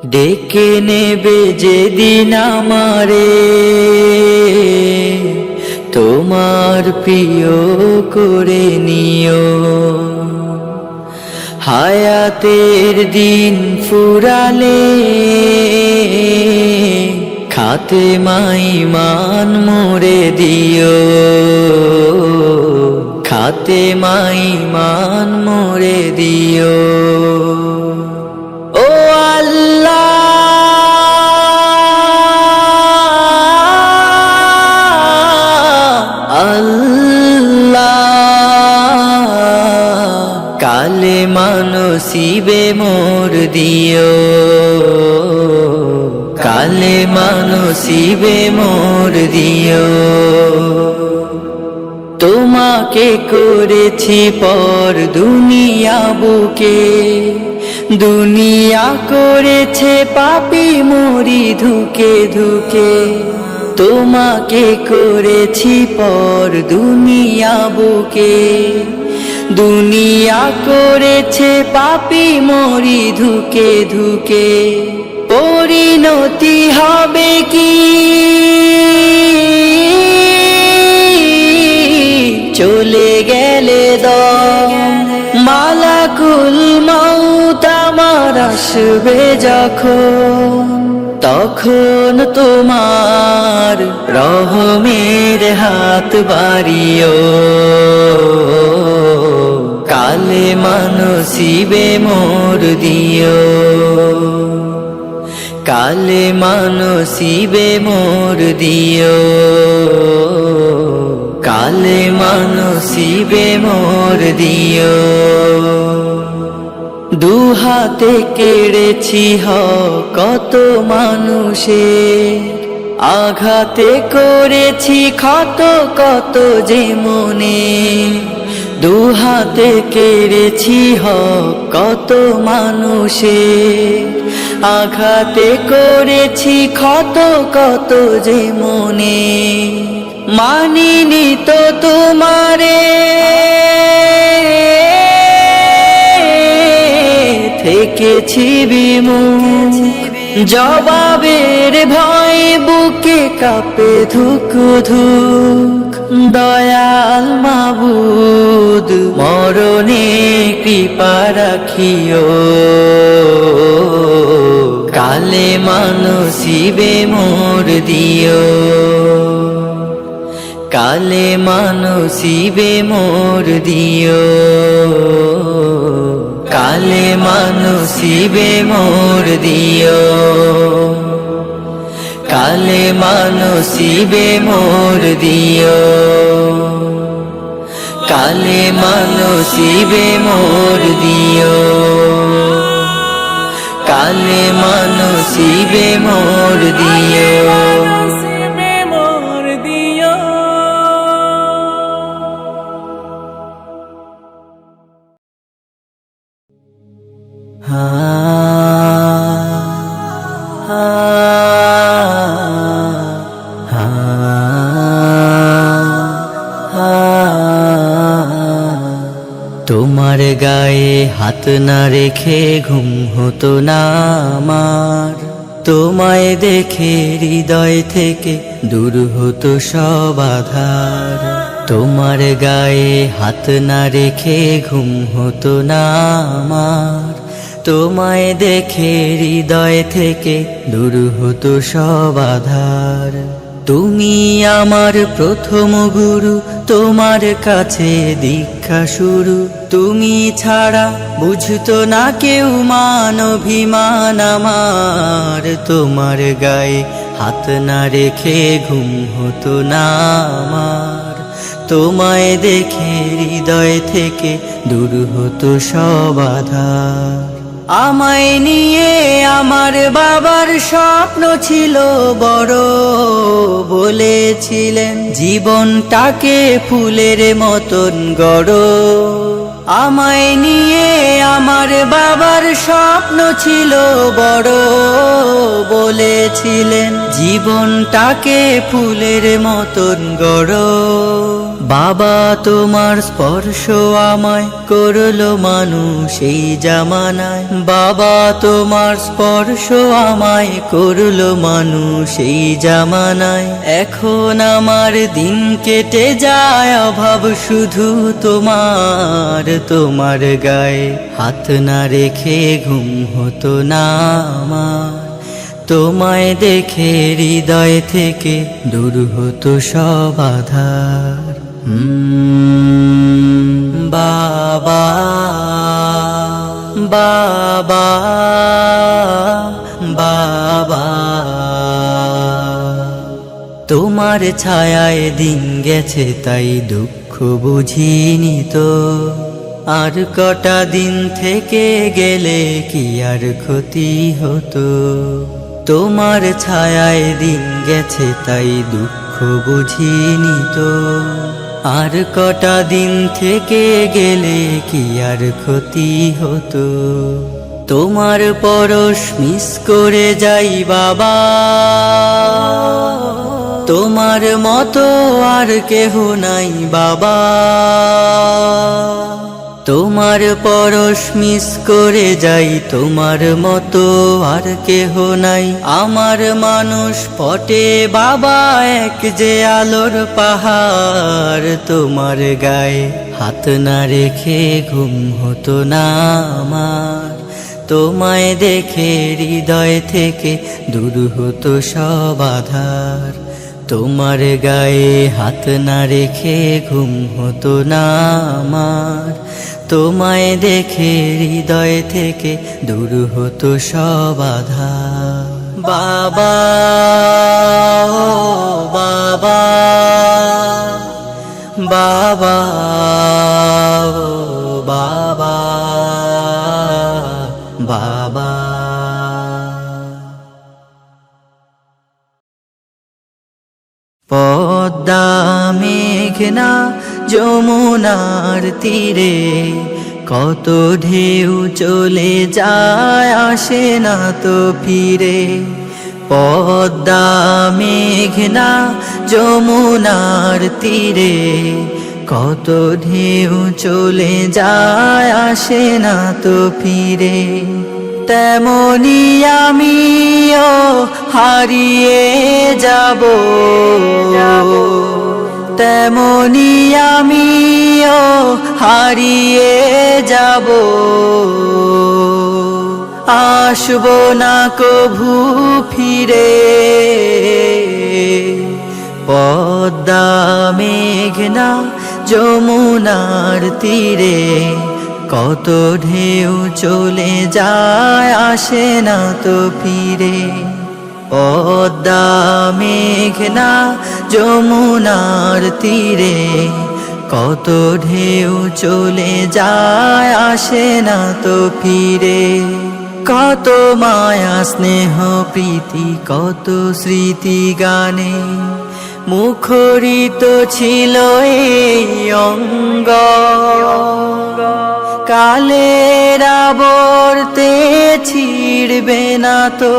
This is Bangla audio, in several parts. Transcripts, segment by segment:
ডেকে নেবে যেদিন আমারে তোমার প্রিয় করে নিও। হায়াতের দিন ফুরালে খাতেমায় ঈমান মোরে দিও, খাতেমায় ঈমান মোরে দিও। ও আল্লাহ কালেমা নসিবে মোর দিও, কালেমা নসিবে মোর দিও। তোমাকে করেছি পর দুনিয়া বুকে, দুনিয়া করেছে পাপী মরি ধুকে ধুকে। তোমাকে করেছি পর দুনিয়া বুকে, দুনিয়া করেছে পাপী মরি ধুকে ধুকে। পরিণতি হবে কি চলে গেলে দম, মালাকুল মউত আমার আসবে যখন, তখন তোমার রহমের হাত বাড়িও। কালেমা নসিবে মোর দিও, কালেমা নসিবে মোর দিও, কালেমা নসিবে মোর দিও। দুহাতে কেড়েছি কত মানুষের, আঘাতে করেছি ক্ষত কত যে মনে। দুহাতে কেড়েছি কত মানুষের, আঘাতে করেছি ক্ষত কত যে মনে। মানিনি তো তোমারে থেকেছি বিমুখ, জবাবের ভয় বুকে কাঁপে ধুক ধুক। দয়াল মাবুদ মরণে কৃপা রাখিও, কালেমা নসিবে মোর দিও, কালেমা নসিবে মোর দিও, কালেমা নসিবে মোর দিও, কালেমা নসিবে মোর দিও, কালেমা নসিবে মোর দিও, কালেমা নসিবে মোর দিও। তোমার গায়ে হাত না রেখে ঘুম হতো না আমার, তোমায় দেখে হৃদয় থেকে দূর হতো সব আধার। তোমার গায়ে হাত না রেখে ঘুম হতো না আমার, তোমায় দেখে হৃদয় থেকে দূর হতো সব আধার। তুমি আমার প্রথম গুরু, তোমার কাছে দীক্ষা শুরু। তুমি ছাড়া বুঝতো না কেউ মান অভিমান আমার, তোমার গায়ে হাত না রেখে ঘুম হতো না আমার, তোমায় দেখে হৃদয় থেকে দূর হতো সব আধার। আমায় নিয়ে আমার বাবার স্বপ্ন ছিল বড়, বলেছিলেন জীবনটাকে ফুলের মতন গড়ো। আমায় নিয়ে আমার বাবার স্বপ্ন ছিল বড়, বলেছিলেন জীবনটাকে ফুলের মতন গড়ো। বাবা তোমার স্পর্শ আমায় করলো মানুষ এই জামানায়, বাবা তোমার স্পর্শ আমায় করলো মানুষ এই জামানায়। এখন আমার দিন কেটে যায় অভাব শুধু তোমার, তোমার গায়ে হাত না রেখে ঘুম হতো না আমার। তোমায় দেখে হৃদয় থেকে দূর হতো সব আধার। বাবা বাবা বাবা, তোমার ছায়ায় দিন গেছে তাই দুঃখ বুঝিনি তো, আর কটা দিন থেকে গেলে কি আর ক্ষতি হতো। তোমার ছায়ায় দিন গেছে তাই দুঃখ বুঝিনি তো, আর কটা দিন থেকে গেলে কি আর ক্ষতি হতো। তোমার পরশ মিস করে যাই বাবা, তোমার মতো আর কেহ নাই বাবা। তোমার পরশ মিস করে যাই, তোমার মতো আর কেহ নাই। আমার মানুষ পটে বাবা এক যে আলোর পাহাড়, তোমার গায়ে হাত না রেখে ঘুম হতো না আমার। তোমায় দেখে হৃদয় থেকে দূর হতো সব আধার, তোমার গায়ে হাত না রেখে ঘুম হতো না আমার। তোমায় দেখে হৃদয় থেকে দূর হতো সব আধার। বাবা ও বাবা, বাবা ও বাবা, বাবা। পদ্মা মেঘনা যমুনার তীরে কত ঢেউ চলে যায় আসে না তো ফিরে। পদ্মা মেঘনা যমুনার তীরে কত ঢেউ চলে যায় আসে না তো ফিরে। তেমনি আমিও হারিয়ে যাব, তেমনি আমিও হারিয়ে যাব। আসবো না কভু ফিরে। পদ্মা মেঘনা যমুনার তীরে কত ঢেউ চলে যায় আসে না তো ফিরে। পদ্মা মেঘনা যমুনার তীরে কত ঢেউ চলে যায় আসে না তো ফিরে। কত মায়া স্নেহ প্রীতি কত স্মৃতি গানে মুখরিত ছিল এই অঙ্গ। কালের আবর্তে ছিড়বে না তো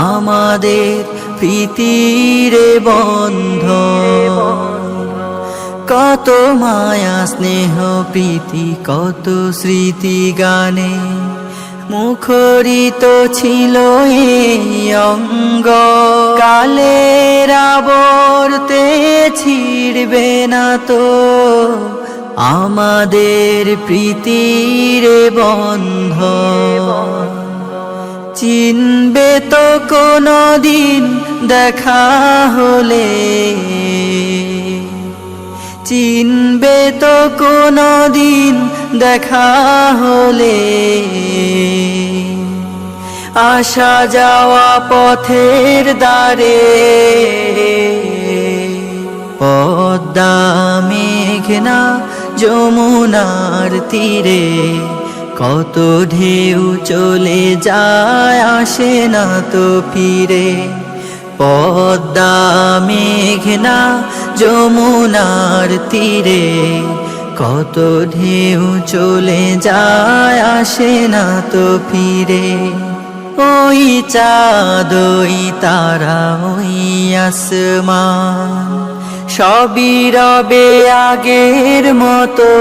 আমাদের প্রীতির বন্ধন। কত মায়া স্নেহ প্রীতি কত স্মৃতি গানে মুখরিত ছিল এই অঙ্গ। কালের আবর্তে ছিড়বে না তো আমাদের প্রীতির বন্ধন। চিনবে তো কোনো দিন দেখা হলে, চিনবে তো কোনো দিন দেখা হলে। আসা যাওয়া পথের দ্বারে পদ্মা মেঘনা যমুনার তীরে কত ঢেউ চলে যায় আসে না তো ফিরে। পদ্মা মেঘনা যমুনার তীরে কত ঢেউ চলে যায় আসে না তো ফিরে। ওই চাঁদ ওই তারা ওই আসমান সবই রবে আগের মতো,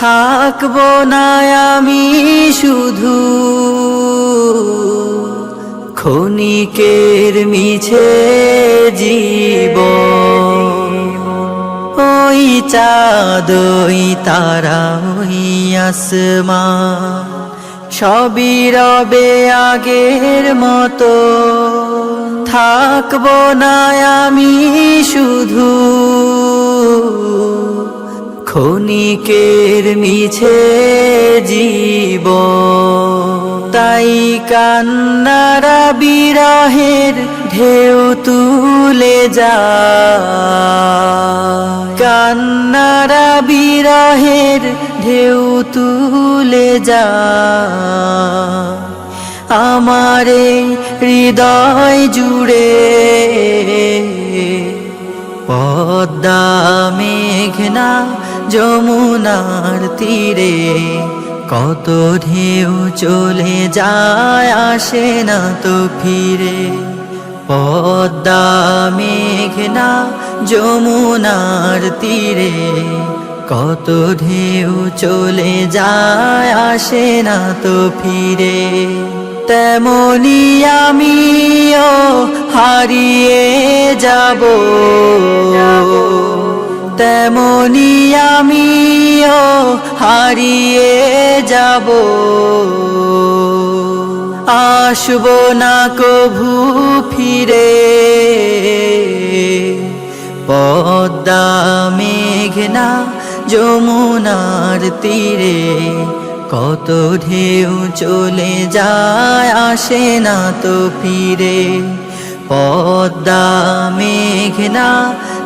থাকবো না আমি শুধু ক্ষণিকের মিছে জীবন। ওই চাঁদ ওই তারা ওই আসমান, সবই রবে আগের মতো, থাকবো না আমি শুধু ক্ষণিকের মিছে জীবন। তাই কান্নারা বিরহের ঢেউ তুলে যায়, কান্নারা বিরহের ঢেউ তুলে যায় আমার এই হৃদয় জুড়ে। পদ্মা মেঘনা যমুনার তীরে কত ঢেউ চলে যায় আসে না তো ফিরে। পদ্মা মেঘনা যমুনার তীরে কত ঢেউ চলে যায় আসে না তো ফিরে। তেমনি আমিও হারিয়ে যাব, তেমনি আমিও হারিয়ে যাব, আসবো না কভু ফিরে। পদ্মা মেঘনা যমুনার তীরে কত ঢেউ চলে যায় আসে না তো ফিরে। পদ্মা মেঘনা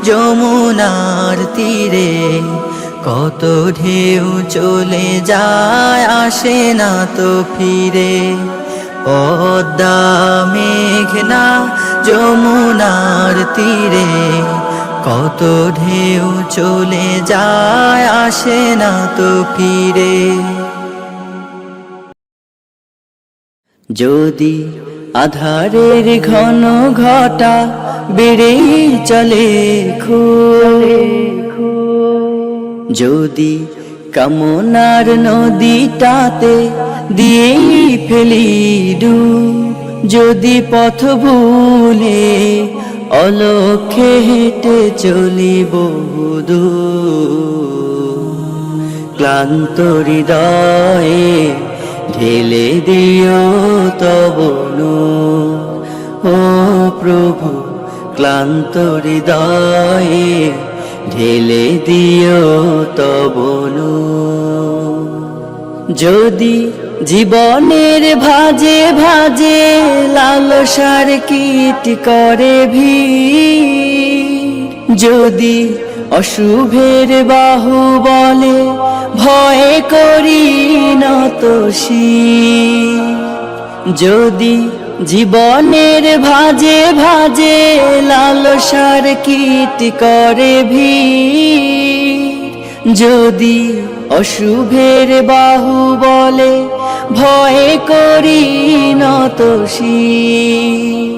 যমুনার তীরে কত ঢেউ চলে যায় আসে না তো ফিরে। পদ্মা মেঘনা যমুনার তীরে কত ঢেউ চলে যায় আসে না তো ফিরে। যদি আধারের ঘন ঘটা বেড়ে চলে যদি কামনার নদীটাতে দিয়ে ফেলি ডুব, যদি পথ ভুলে অলক্ষ্যে হেঁটে চলি বহুদূর, ক্লান্ত হৃদয়ে ঢেলে দিও তব নূর। ও প্রভু ক্লান্ত হৃদয়ে ঢেলে দিও তব নূর। যদি জীবনের ভাজে ভাজে লালসার কীট করে ভিড়, যদি অশুভের বাহু বলে ভয় করি নত শির, যদি জীবনের ভাজে ভাজে লালসার কীট করে ভিড়, যদি অশুভের বাহু বলে ভয় করি নত শির,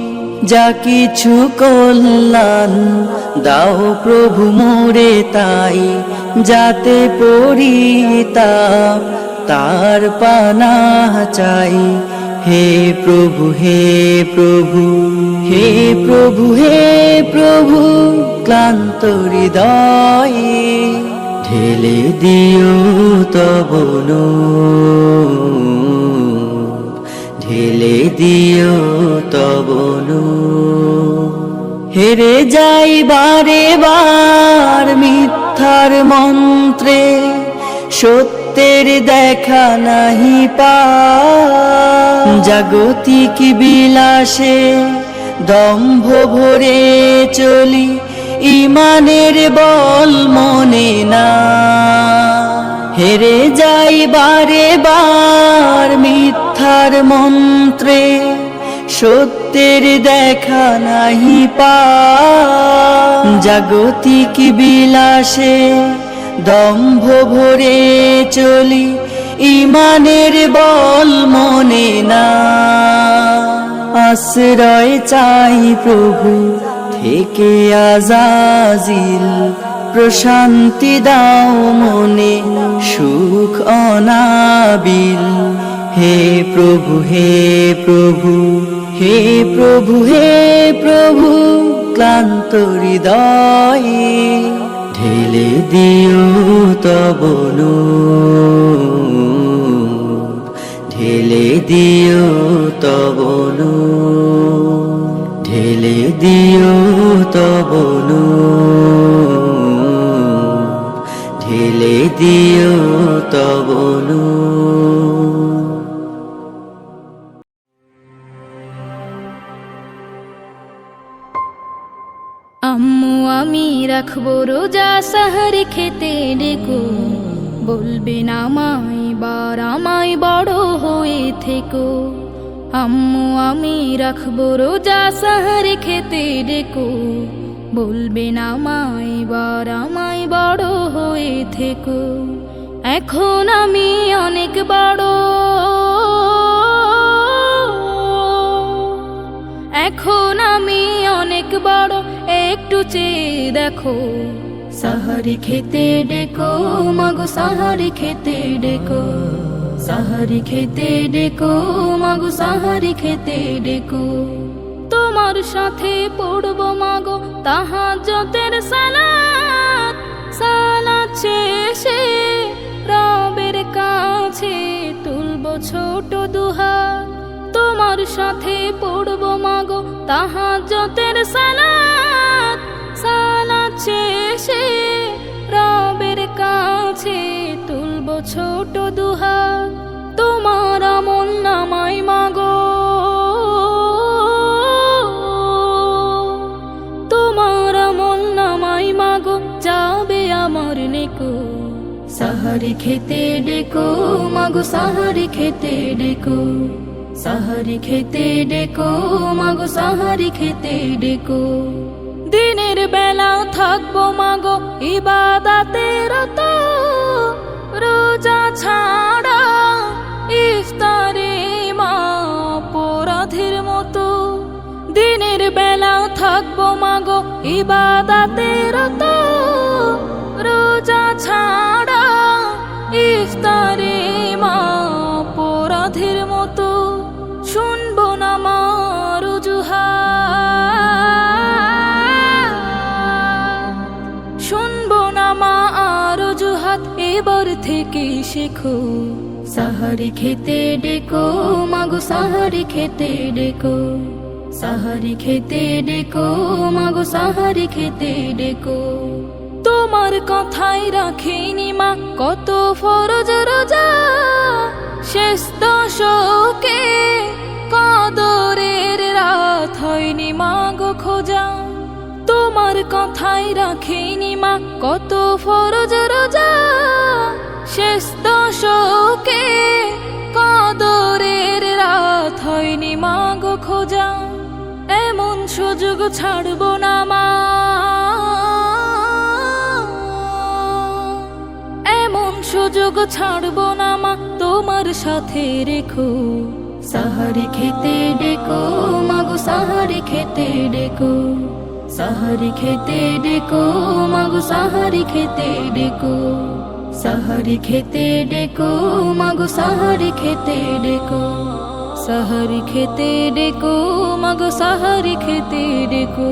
যা কিছু কল্যাণ দাও প্রভু মোরে তাই, যাতে পরিতাপ তার পানা চাই। হে প্রভু হে প্রভু হে প্রভু হে প্রভু ক্লান্ত হৃদয়ে ঢেলে দিও তব নূর, ঢেলে দিও তব নূর। হেরে যাই বারে বার মিথ্যার মন্ত্রে, সত্যের দেখা নাহি পাই, জাগতিক বিলাসে দম্ভ ভরে চলি, ইমানের বল মনে না। হেরে যাই বারে বার মিথ্যার মন্ত্রে, সত্যের দেখা নাহি পাই, জাগতিক বিলাসে দম্ভ ভরে চলি, ইমানের বল মনে না। আশ্রয় চাই প্রভু থেকে আজাজিল প্রশান্তি দাও মনে সুখ অনাবিল। হে প্রভু হে প্রভু হে প্রভু হে প্রভু ক্লান্ত হৃদয়ে ঢেলে দিও তব নূর, ঢেলে দিও তব নূর, ঢেলে দিও তব নূর, ঢেলে দিও তব নূর। আম্মু আমি রাখবো রোজা সাহারি খেতে ডেকো, বলবে না আমায় বার আমায় বড় হয়ে থেকো। আম্মু আমি রাখবো রোজা সাহারি খেতে ডেকো, বলবে না আমায় বার আমায় বড় হয়ে থেকো। এখন আমি অনেক বড়, এখন আমি অনেক বড়, একটু চেয়ে দেখো। সাহারি খেতে ডেকো মাগো সাহারি খেতে ডেকো, সাহারি খেতে ডেকো মাগো সাহারি খেতে ডেকো। তোমার সাথে পড়বো মাগো তাহাজ্জুদের সালাত, সালাত শেষে রবের কাছে তুলবো ছোট দুহাত। তোমার সাথে পড়বো মাগো তাহাজ্জুদের সালাত, সালাত শেষে রবের কাছে তুলবো ছোট দুহাত। তোমার আমল নামাই মাগো, তোমার আমল নামাই মাগো যাবে আমার নেকো। সাহারি খেতে ডেকো মাগো সাহারি খেতে ডেকো, সাহারি খেতে ডেকো মাগো সাহারি খেতে ডেকো। দিনের বেলা থাকবো মাগো ইবাদতে রত, রোজা ছাড়া ইফতারে মা অপরাধীর মতো। দিনের বেলা থাকবো মাগো ইবাদতে রত, রোজা ছাড়া ইফতারে মা অপরাধীর মতো। শুনবো না মার অজুহাত, শুনবো না মা আর অজুহাত, এবার থেকে শেখো। সাহারি খেতে ডেকো মাগো সাহারি খেতে ডেকো, সাহারি খেতে ডেকো মাগো সাহারি খেতে ডেকো। তোমার কথাই রাখিনি মা কত ফরজ রোজা, শেষ দশকে কদরের রাত হয়নি মাগো খোঁজা। তোমার কথাই রাখিনি মা কত ফরজ রোজা, শেষ দশকে কদরের রাত হয়নি মাগো খোঁজা। এমন সুযোগ ছাড়বো না মা, এমন সুযোগ ছাড়বো না মা তোমার সাথে রেখো। সাহারি খেতে ডেকো মাগো সাহারি খেতে ডেকো, সাহারি খেতে ডেকো মাগো সাহারি খেতে ডেকো, সাহারি খেতে ডেকো মাগো সাহারি খেতে ডেকো, সাহারি খেতে ডেকো মাগো সাহারি খেতে ডেকো।